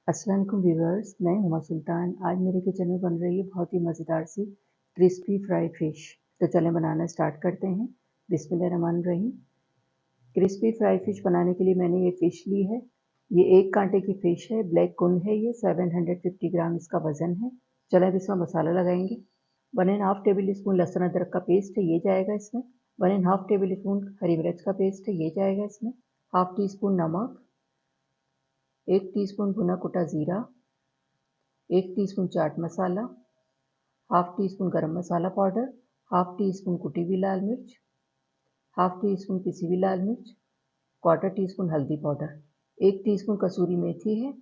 अस्सलाम वालेकुम व्यूअर्स, मैं हुमा सुल्तान। आज मेरे किचन में बन रही है बहुत ही मज़ेदार सी क्रिस्पी फ्राई फ़िश। तो चलें बनाना स्टार्ट करते हैं। बिस्मिल्लाहिर्रहमानिर्रहीम। क्रिस्पी फ्राई फ़िश बनाने के लिए मैंने ये फ़िश ली है। ये 1 कांटे की फ़िश है, ब्लैक कुन है ये, 750 ग्राम इसका वज़न है। चलें अब इसमें मसाला लगाएंगे। 1 एंड हाफ टेबल स्पून लहसुन अदरक का पेस्ट है, ये जाएगा इसमें। 1 एंड हाफ टेबल स्पून हरी मिर्च का पेस्ट है, ये जाएगा इसमें। हाफ टी स्पून नमक, 1 टीस्पून भुना कुटा ज़ीरा, 1 teaspoon chaat masala, half tea spoon गरम मसाला पाउडर, हाफ टी स्पून कुटी हुई लाल मिर्च, हाफ टी स्पून पिसी हुई लाल मिर्च, क्वार्टर टी स्पून हल्दी पाउडर, 1 टीस्पून कसूरी मेथी है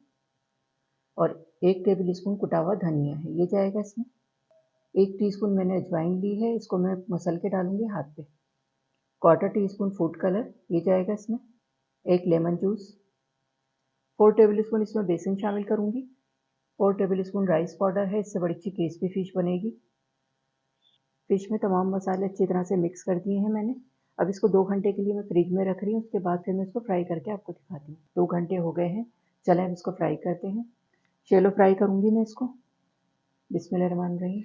और 1 टेबल स्पून कुटा हुआ धनिया है, ये जाएगा इसमें। 1 टीस्पून मैंने अजवाइन ली है, इसको मैं मसल के डालूंगी हाथ पे। Quarter tea spoon food colour, ये जाएगा इसमें। 1 लेमन जूस, 4 टेबल स्पून इसमें बेसन शामिल करूंगी। 4 टेबल स्पून राइस पाउडर है, इससे बड़ी अच्छी क्रिस्पी फिश बनेगी। फिश में तमाम मसाले अच्छी तरह से मिक्स कर दिए हैं मैंने। अब इसको 2 घंटे के लिए मैं फ्रिज में रख रही हूँ, उसके बाद फिर मैं इसको फ्राई करके आपको दिखाती हूँ। 2 घंटे हो गए हैं, चलें अब इसको फ्राई करते हैं। शैलो फ्राई करूँगी मैं इसको। बिस्मिल्लाहिर्रहमानिर्रहीम।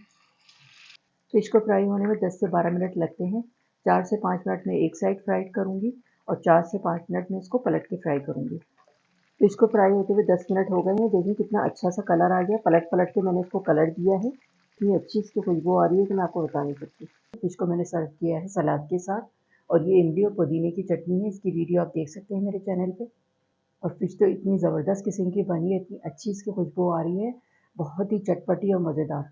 फिश को फ्राई होने में 10 से 12 मिनट लगते हैं। 4 से 5 मिनट में एक साइड फ्राई करूँगी और 4 से 5 मिनट में इसको पलट के फ्राई करूँगी। फिश को फ्राई होते हुए 10 मिनट हो गए हैं। देखिए कितना अच्छा सा कलर आ गया। पलट पलट के मैंने इसको कलर दिया है। इतनी अच्छी इसकी खुशबू आ रही है कि मैं आपको बता नहीं सकती। फिश को मैंने सर्व किया है सलाद के साथ और ये इमली और पुदीने की चटनी है। इसकी वीडियो आप देख सकते हैं मेरे चैनल पे। और फिश तो इतनी ज़बरदस्त किस्म की बनी है, इतनी अच्छी इसकी खुशबू आ रही है, बहुत ही चटपटी और मज़ेदार।